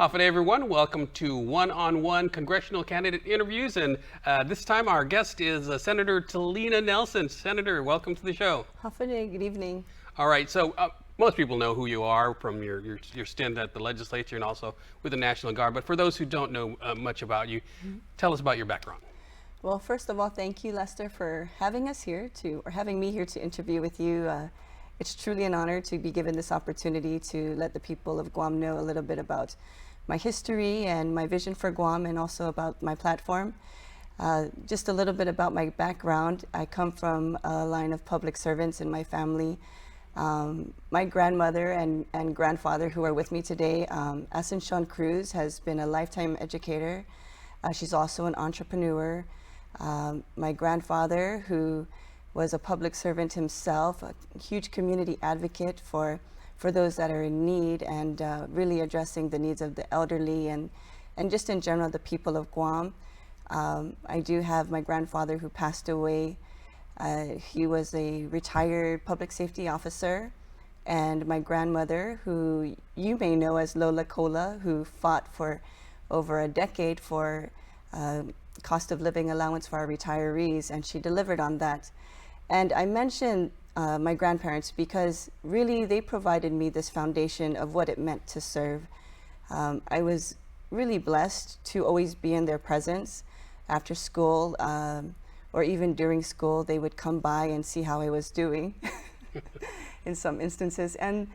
Howdy, everyone. Welcome to one-on-one congressional candidate interviews. And this time our guest is Senator Telena Nelson. Senator, welcome to the show. Hafene, good evening. All right. So most people know who you are from your stint at the legislature and also with the National Guard. But for those who don't know much about you, tell us about your background. Well, first of all, thank you, Lester, for having me here to interview with you. It's truly an honor to be given this opportunity to let the people of Guam know a little bit about my history and my vision for Guam, and also about my platform. Just a little bit about my background. I come from a line of public servants in my family. My grandmother and grandfather, who are with me today, Asuncion Cruz, has been a lifetime educator. She's also an entrepreneur. My grandfather, who was a public servant himself, a huge community advocate for those that are in need, and really addressing the needs of the elderly and just in general the people of Guam. I do have my grandfather who passed away. He was a retired public safety officer, and my grandmother, who you may know as Lola Cola, who fought for over a decade for cost of living allowance for our retirees, and she delivered on that. And I mentioned my grandparents because really they provided me this foundation of what it meant to serve. I was really blessed to always be in their presence after school, or even during school. They would come by and see how I was doing in some instances. And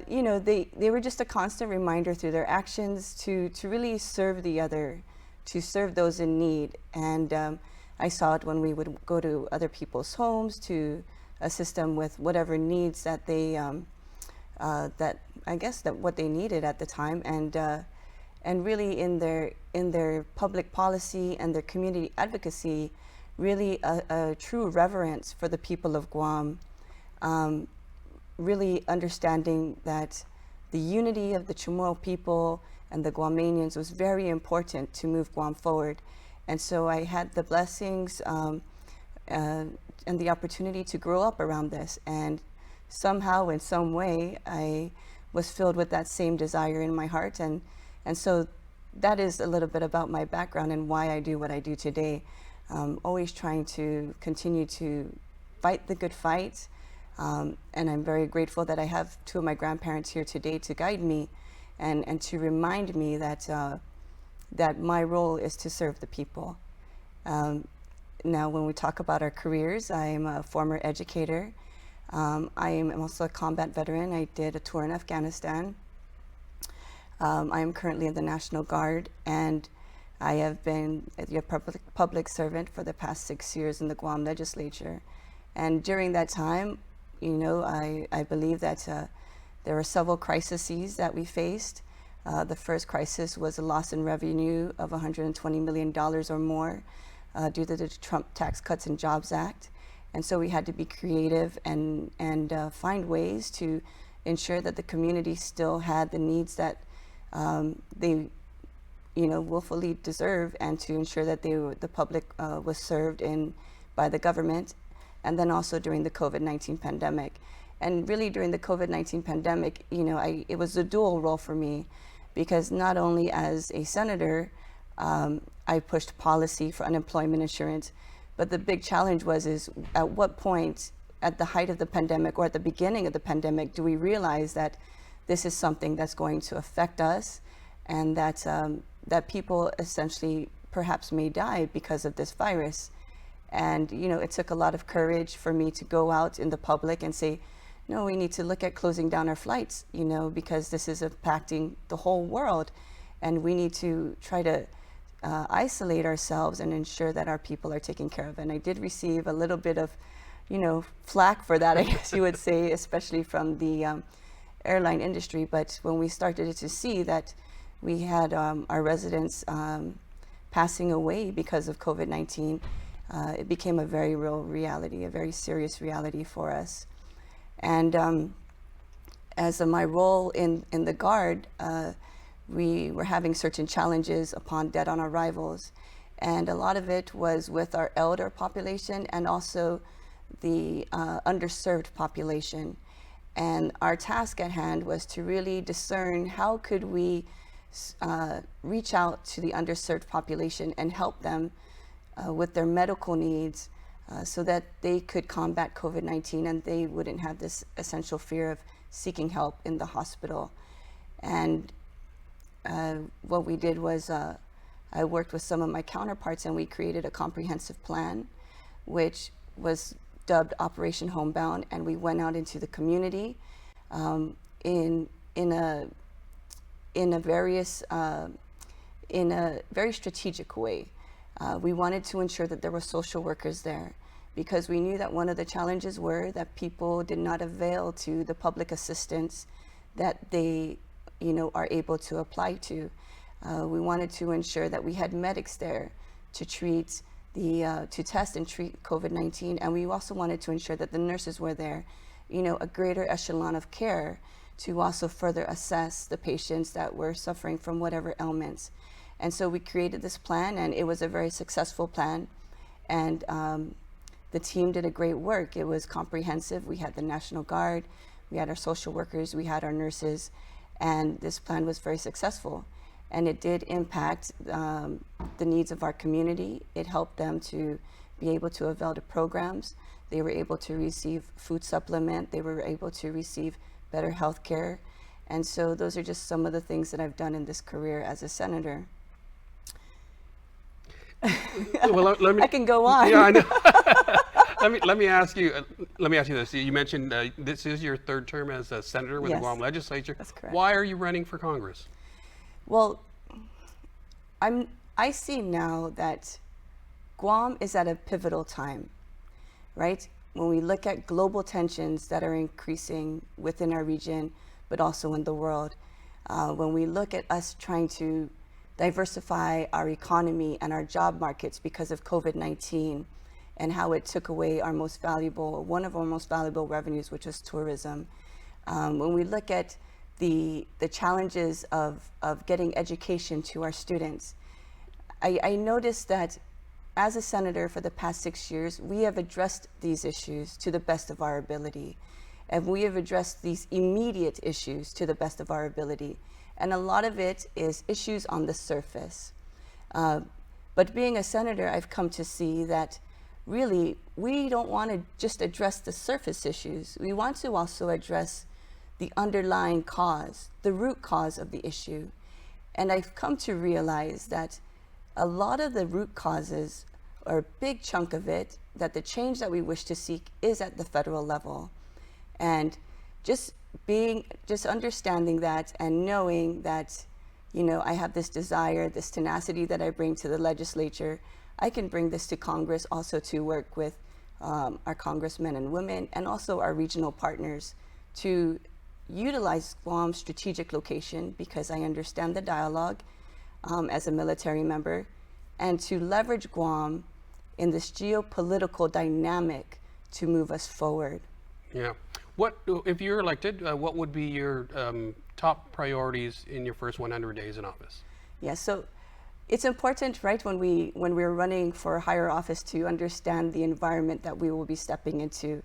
you know, they were just a constant reminder through their actions to really serve the other, to serve those in need. And I saw it when we would go to other people's homes to assist them with whatever needs that they, that I guess that what they needed at the time, and really in their public policy and their community advocacy, really a true reverence for the people of Guam, really understanding that the unity of the Chamorro people and the Guamanians was very important to move Guam forward. And so I had the blessings and the opportunity to grow up around this. And somehow, in some way, I was filled with that same desire in my heart. And so that is a little bit about my background and why I do what I do today. Always trying to continue to fight the good fight. And I'm very grateful that I have two of my grandparents here today to guide me and to remind me that that my role is to serve the people. Now, when we talk about our careers, I am a former educator. I am also a combat veteran. I did a tour in Afghanistan. I am currently in the National Guard, and I have been a public servant for the past 6 years in the Guam legislature. And during that time, you know, I believe that there were several crises that we faced. The first crisis was a loss in revenue of $120 million or more due to the Trump Tax Cuts and Jobs Act. And so we had to be creative and find ways to ensure that the community still had the needs that they, you know, willfully deserve, and to ensure that the public was served by the government. And then also during the COVID-19 pandemic. And really during the COVID-19 pandemic, you know, it was a dual role for me, because not only as a senator, I pushed policy for unemployment insurance, but the big challenge is at what point at the height of the pandemic or at the beginning of the pandemic do we realize that this is something that's going to affect us, and that that people essentially perhaps may die because of this virus. And you know, it took a lot of courage for me to go out in the public and say, no, we need to look at closing down our flights, you know, because this is impacting the whole world, and we need to try to isolate ourselves and ensure that our people are taken care of. And I did receive a little bit of, you know, flack for that, I guess you would say, especially from the airline industry. But when we started to see that we had our residents passing away because of COVID-19, it became a very real reality, a very serious reality for us. And as my role in the Guard, we were having certain challenges upon dead on arrivals. And a lot of it was with our elder population and also the underserved population. And our task at hand was to really discern how could we reach out to the underserved population and help them with their medical needs so that they could combat COVID-19 and they wouldn't have this essential fear of seeking help in the hospital. And what we did was I worked with some of my counterparts and we created a comprehensive plan, which was dubbed Operation Homebound, and we went out into the community in a very strategic way. We wanted to ensure that there were social workers there because we knew that one of the challenges were that people did not avail to the public assistance that they, are able to apply to. We wanted to ensure that we had medics there to treat to test and treat COVID-19, and we also wanted to ensure that the nurses were there, a greater echelon of care to also further assess the patients that were suffering from whatever ailments. And so we created this plan, and it was a very successful plan. And the team did a great work. It was comprehensive. We had the National Guard, we had our social workers, we had our nurses, and this plan was very successful. And it did impact the needs of our community. It helped them to be able to avail to programs. They were able to receive food supplement. They were able to receive better health care. And so those are just some of the things that I've done in this career as a senator. Well, let me, I can go on. Yeah, I know. let me ask you this. You mentioned this is your third term as a senator with the Yes, Guam legislature. that's correct. Why are you running for Congress? Well, I see now that Guam is at a pivotal time, right? When we look at global tensions that are increasing within our region, but also in the world, when we look at us trying to diversify our economy and our job markets because of COVID-19 and how it took away one of our most valuable revenues, which was tourism. When we look at the challenges of getting education to our students, I noticed that as a senator for the past 6 years, we have addressed these issues to the best of our ability. And we have addressed these immediate issues to the best of our ability. And a lot of it is issues on the surface. But being a senator, I've come to see that really, we don't want to just address the surface issues. We want to also address the underlying cause, the root cause of the issue. And I've come to realize that a lot of the root causes, or a big chunk of it, that the change that we wish to seek is at the federal level. And just understanding that and knowing that, I have this desire, this tenacity that I bring to the legislature, I can bring this to Congress also to work with our congressmen and women and also our regional partners to utilize Guam's strategic location, because I understand the dialogue as a military member, and to leverage Guam in this geopolitical dynamic to move us forward. Yeah. If you're elected, what would be your top priorities in your first 100 days in office? Yeah, so it's important, right, when we're running for higher office to understand the environment that we will be stepping into.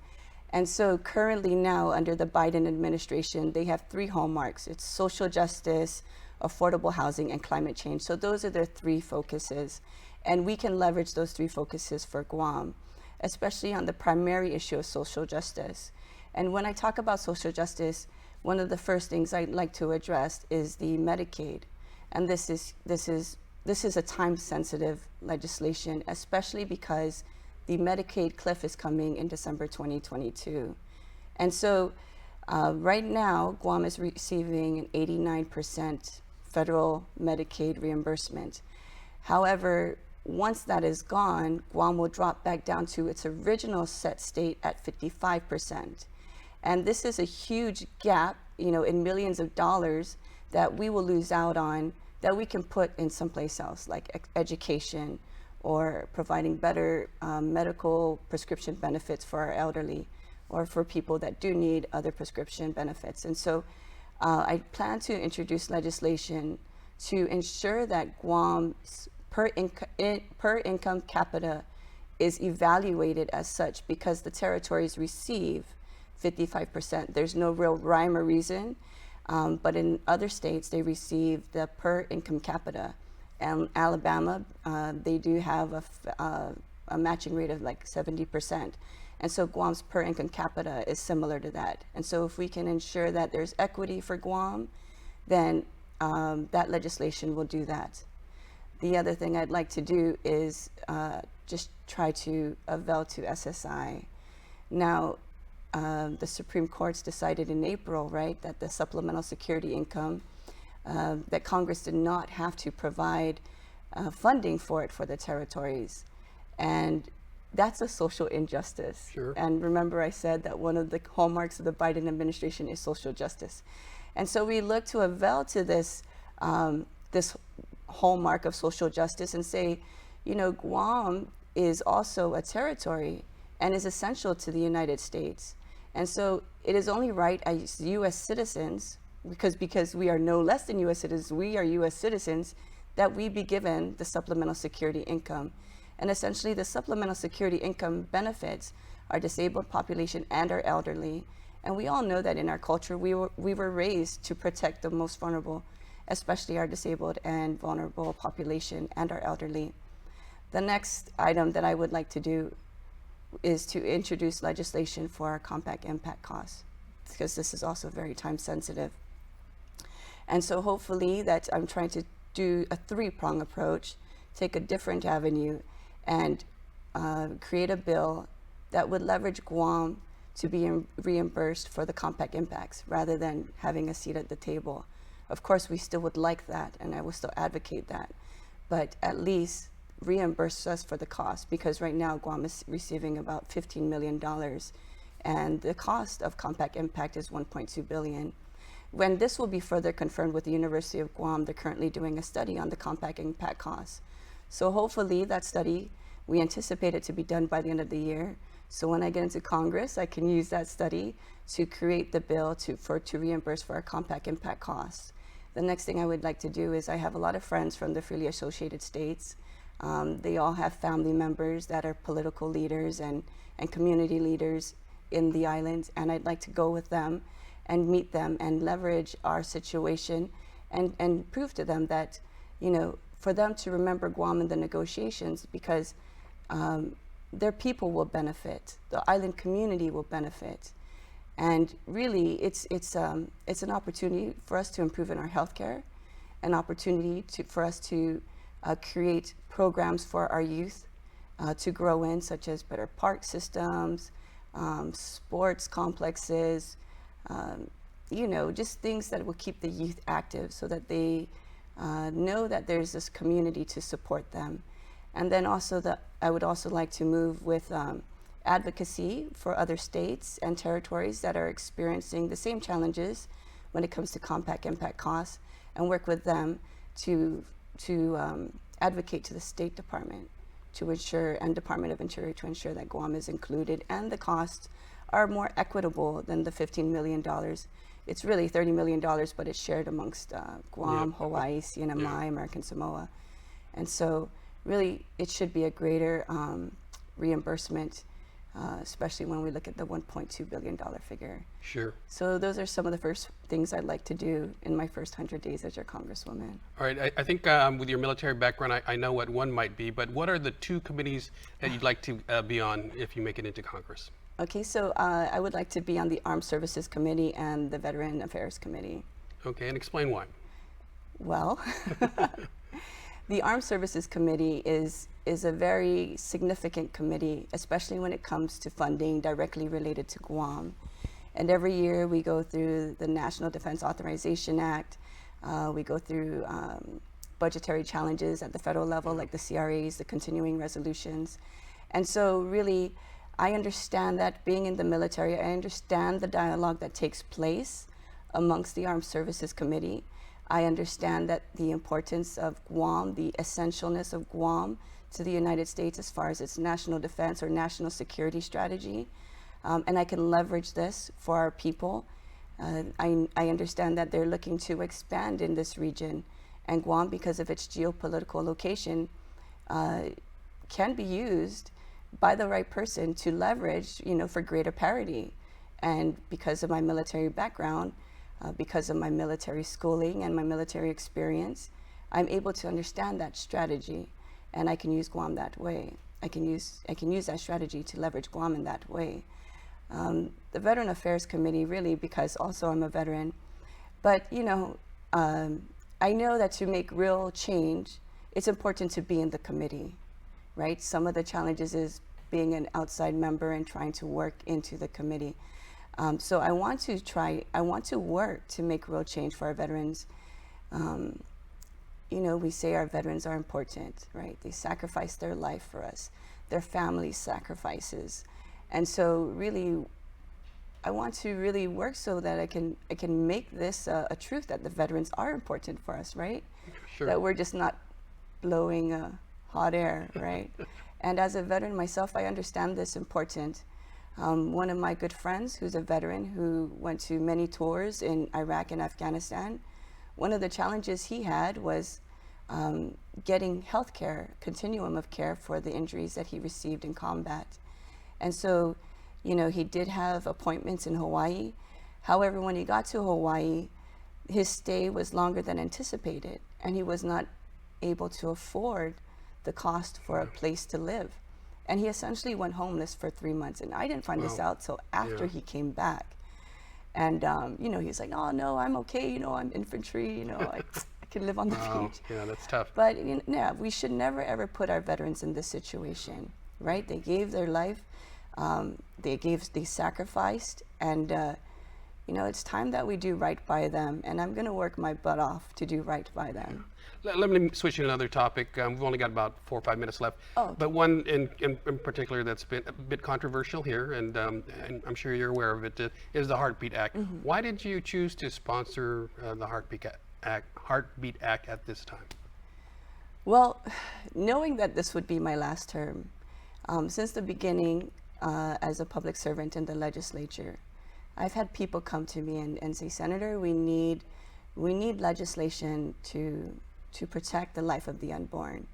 And so currently now under the Biden administration, they have 3 hallmarks. It's social justice, affordable housing, and climate change. So those are their 3 focuses. And we can leverage those 3 focuses for Guam, especially on the primary issue of social justice. And when I talk about social justice, one of the first things I'd like to address is the Medicaid. And this is a time-sensitive legislation, especially because the Medicaid cliff is coming in December 2022. And so right now, Guam is receiving an 89% federal Medicaid reimbursement. However, once that is gone, Guam will drop back down to its original set state at 55%. And this is a huge gap, in millions of dollars that we will lose out on, that we can put in someplace else, like education or providing better medical prescription benefits for our elderly or for people that do need other prescription benefits. And so I plan to introduce legislation to ensure that Guam's per income capita is evaluated as such, because the territories receive 55%. There's no real rhyme or reason. But in other states, they receive the per income capita. And Alabama, they do have a matching rate of like 70%. And so Guam's per income capita is similar to that. And so if we can ensure that there's equity for Guam, then that legislation will do that. The other thing I'd like to do is just try to avail to SSI. Now, the Supreme Court's decided in April, right, that the supplemental security income, that Congress did not have to provide funding for it for the territories. And that's a social injustice. Sure. And remember I said that one of the hallmarks of the Biden administration is social justice. And so we look to avail to this, this hallmark of social justice and say, you know, Guam is also a territory and is essential to the United States. And so it is only right as U.S. citizens, because we are no less than U.S. citizens, we are U.S. citizens, that we be given the supplemental security income. And essentially the supplemental security income benefits our disabled population and our elderly. And we all know that in our culture, we were raised to protect the most vulnerable, especially our disabled and vulnerable population and our elderly. The next item that I would like to do is to introduce legislation for our compact impact costs, because this is also very time sensitive. And so hopefully that I'm trying to do a three-prong approach, take a different avenue, and create a bill that would leverage Guam to be reimbursed for the compact impacts rather than having a seat at the table. Of course, we still would like that, and I will still advocate that, but at least reimburse us for the cost, because right now Guam is receiving about $15 million, and the cost of compact impact is $1.2 billion. When this will be further confirmed with the University of Guam, they're currently doing a study on the compact impact costs. So hopefully that study, we anticipate it to be done by the end of the year. So when I get into Congress, I can use that study to create the bill to reimburse for our compact impact costs. The next thing I would like to do is I have a lot of friends from the freely associated states. They all have family members that are political leaders and community leaders in the islands, and I'd like to go with them and meet them and leverage our situation and prove to them that, you know, for them to remember Guam in the negotiations, because their people will benefit, the island community will benefit. And really, it's an opportunity for us to improve in our healthcare, an opportunity for us to create programs for our youth to grow in, such as better park systems, sports complexes, you know, just things that will keep the youth active so that they know that there's this community to support them. And then also I would also like to move with advocacy for other states and territories that are experiencing the same challenges when it comes to compact impact costs, and work with them to advocate to the State Department to ensure, and Department of Interior, to ensure that Guam is included and the costs are more equitable than the $15 million. It's really $30 million, but it's shared amongst Guam, Hawaii, CNMI, American Samoa. And so really it should be a greater reimbursement, especially when we look at the $1.2 billion figure. Sure. So those are some of the first things I'd like to do in my first 100 days as your Congresswoman. All right, I think with your military background, I know what one might be, but what are the two committees that you'd like to be on if you make it into Congress? Okay, so I would like to be on the Armed Services Committee and the Veteran Affairs Committee. Okay, and explain why. Well, the Armed Services Committee is a very significant committee, especially when it comes to funding directly related to Guam. And every year we go through the National Defense Authorization Act, we go through budgetary challenges at the federal level, like the CRAs, the continuing resolutions. And so really, I understand that being in the military, I understand the dialogue that takes place amongst the Armed Services Committee. I understand that the importance of Guam, the essentialness of Guam to the United States as far as its national defense or national security strategy. And I can leverage this for our people. I understand that they're looking to expand in this region, and Guam, because of its geopolitical location, can be used by the right person to leverage, you know, for greater parity. And because of my military background, because of my military schooling and my military experience, I'm able to understand that strategy, and I can use Guam that way. I can use that strategy to leverage Guam in that way. The Veteran Affairs Committee, really, because also I'm a veteran, but I know that to make real change, it's important to be in the committee, right? Some of the challenges is being an outside member and trying to work into the committee. So I want to work to make real change for our veterans. We say our veterans are important, right? They sacrifice their life for us, their family sacrifices. And so really, I want to really work so that I can make this a truth that the veterans are important for us, right? Sure. That we're just not blowing hot air, right? And as a veteran myself, I understand this important. One of my good friends who's a veteran who went to many tours in Iraq and Afghanistan, one of the challenges he had was getting health care, continuum of care for the injuries that he received in combat. And so, he did have appointments in Hawaii. However, when he got to Hawaii, his stay was longer than anticipated, and he was not able to afford the cost for a place to live. And he essentially went homeless for 3 months. And I didn't find this out till after he came back. And, he's like, oh, no, I'm okay. I'm infantry, I can live on the beach. Yeah, that's tough. But we should never, ever put our veterans in this situation, right? They gave their life. They sacrificed. And, it's time that we do right by them. And I'm going to work my butt off to do right by them. Let me switch to another topic. We've only got about 4 or 5 minutes left. Oh. But one in particular that's been a bit controversial here, and I'm sure you're aware of it, is the Heartbeat Act. Mm-hmm. Why did you choose to sponsor the Heartbeat Act at this time? Well, knowing that this would be my last term, since the beginning as a public servant in the legislature, I've had people come to me and say, Senator, we need legislation to protect the life of the unborn.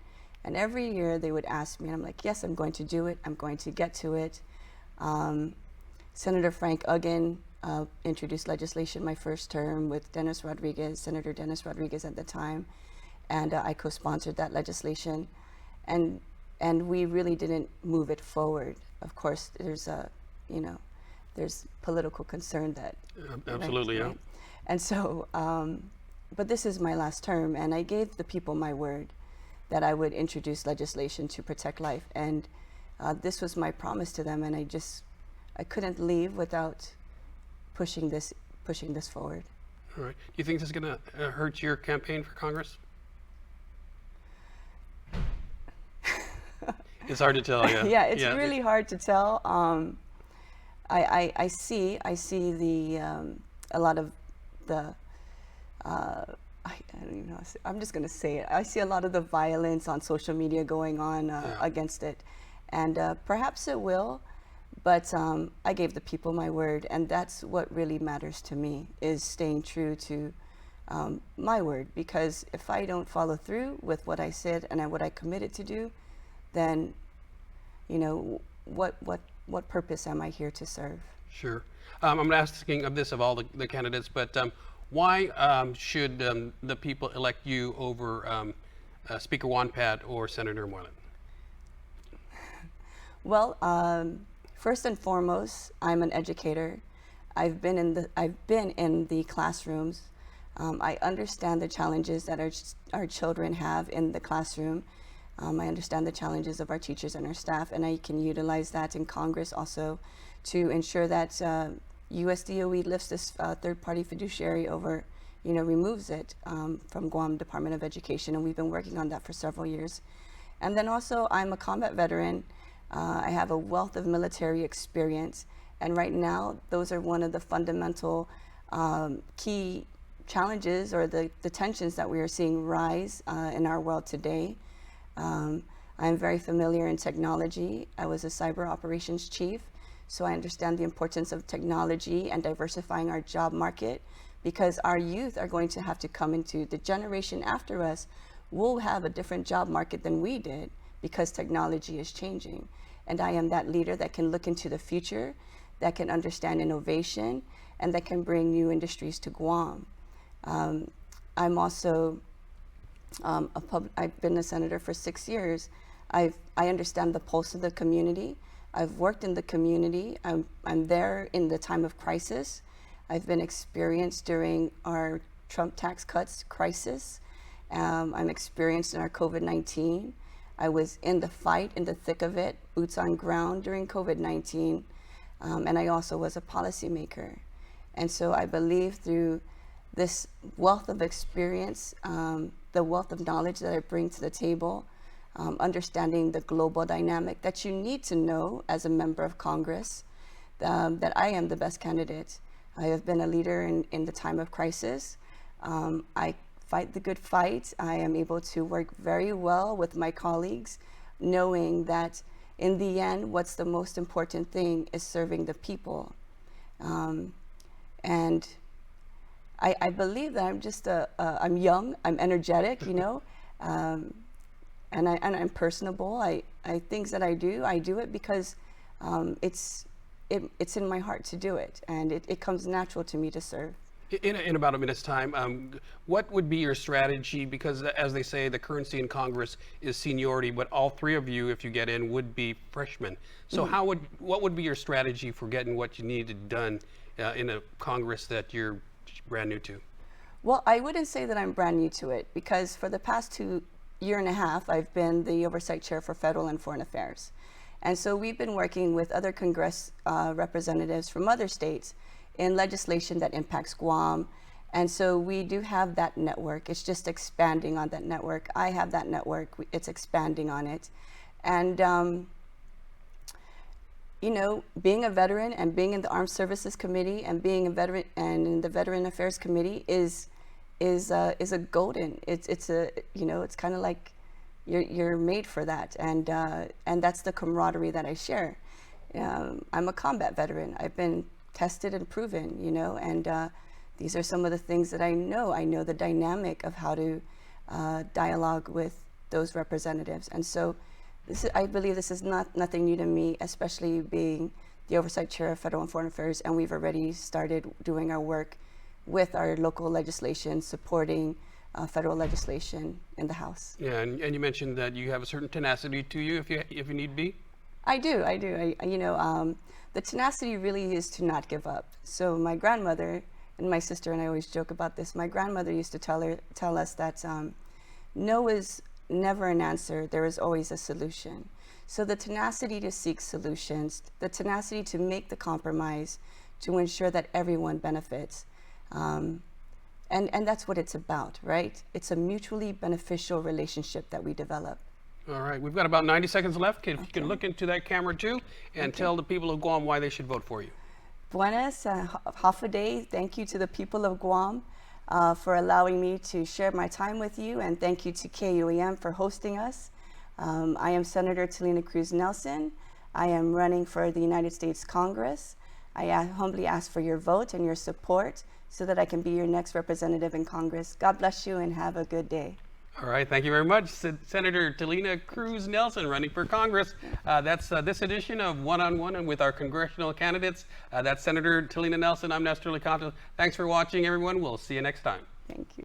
And every year they would ask me, and I'm like, yes, I'm going to do it. I'm going to get to it. Senator Frank Uggan introduced legislation my first term with Senator Dennis Rodriguez at the time. And I co-sponsored that legislation. And we really didn't move it forward. Of course, there's political concern that. Absolutely, right? And so, but this is my last term, and I gave the people my word that I would introduce legislation to protect life. And this was my promise to them, and I couldn't leave without pushing this forward. All right. Do you think this is going to hurt your campaign for Congress? It's hard to tell, yeah. Yeah, it's really hard to tell. I see a lot of the I don't even know. I'm just going to say it. I see a lot of the violence on social media going on against it, and perhaps it will. But I gave the people my word, and that's what really matters to me, is staying true to my word. Because if I don't follow through with what I said and what I committed to do, then what purpose am I here to serve? Sure. I'm asking of this of all the candidates, but why should the people elect you over Speaker Wanpat or Senator Moylan? Well, first and foremost, I'm an educator. I've been in the classrooms. I understand the challenges that our children have in the classroom. I understand the challenges of our teachers and our staff, and I can utilize that in Congress also to ensure that USDOE lifts this third-party fiduciary over, removes it from Guam Department of Education, and we've been working on that for several years. And then also, I'm a combat veteran. I have a wealth of military experience, and right now, those are one of the fundamental key challenges or the tensions that we are seeing rise in our world today. I'm very familiar in technology. I was a cyber operations chief, so I understand the importance of technology and diversifying our job market, because our youth are going to have to come into the generation after us will have a different job market than we did because technology is changing. And I am that leader that can look into the future, that can understand innovation, and that can bring new industries to Guam. I'm also I've been a senator for 6 years. I understand the pulse of the community. I've worked in the community. I'm there in the time of crisis. I've been experienced during our Trump tax cuts crisis. I'm experienced in our COVID-19. I was in the fight, in the thick of it, boots on ground during COVID-19. And I also was a policymaker. And so I believe through this wealth of experience, the wealth of knowledge that I bring to the table, understanding the global dynamic that you need to know as a member of Congress, that I am the best candidate. I have been a leader in the time of crisis. I fight the good fight. I am able to work very well with my colleagues, knowing that in the end, what's the most important thing is serving the people. And I believe that I'm just I'm young, I'm energetic, you know, and I'm personable. Things that I do it because it's in my heart to do it, and it comes natural to me to serve. In about a minute's time, what would be your strategy? Because as they say, the currency in Congress is seniority, but all three of you, if you get in, would be freshmen. So what would be your strategy for getting what you needed done in a Congress that you're brand new to? Well, I wouldn't say that I'm brand new to it, because for the past year and a half, I've been the Oversight Chair for Federal and Foreign Affairs. And so we've been working with other Congress representatives from other states in legislation that impacts Guam. And so we do have that network. It's just expanding on that network. I have that network. It's expanding on it. And you know, being a veteran and being in the Armed Services Committee and being a veteran and in the Veteran Affairs Committee is a golden. It's a, you know, it's kind of like you're made for that, and that's the camaraderie that I share. I'm a combat veteran. I've been tested and proven, you know, and these are some of the things that I know. I know the dynamic of how to dialogue with those representatives, and so. I believe this is nothing new to me, especially being the Oversight Chair of Federal and Foreign Affairs, and we've already started doing our work with our local legislation, supporting federal legislation in the House. Yeah, and you mentioned that you have a certain tenacity to you if you need be. I do. You know, the tenacity really is to not give up. So my grandmother and my sister and I always joke about this. My grandmother used to tell us that no is never an answer, there is always a solution. So the tenacity to seek solutions, the tenacity to make the compromise, to ensure that everyone benefits. And that's what it's about, right? It's a mutually beneficial relationship that we develop. All right, we've got about 90 seconds left. If you can look into that camera too and tell the people of Guam why they should vote for you. Buenas, half a day. Thank you to the people of Guam for allowing me to share my time with you, and thank you to KUAM for hosting us. I am Senator Telena Nelson. I am running for the United States Congress. I humbly ask for your vote and your support so that I can be your next representative in Congress. God bless you and have a good day. All right, thank you very much. Senator Telena Nelson running for Congress. That's this edition of One-on-One and with our congressional candidates. That's Senator Telena Nelson. I'm Nestor Licanto. Thanks for watching, everyone. We'll see you next time. Thank you.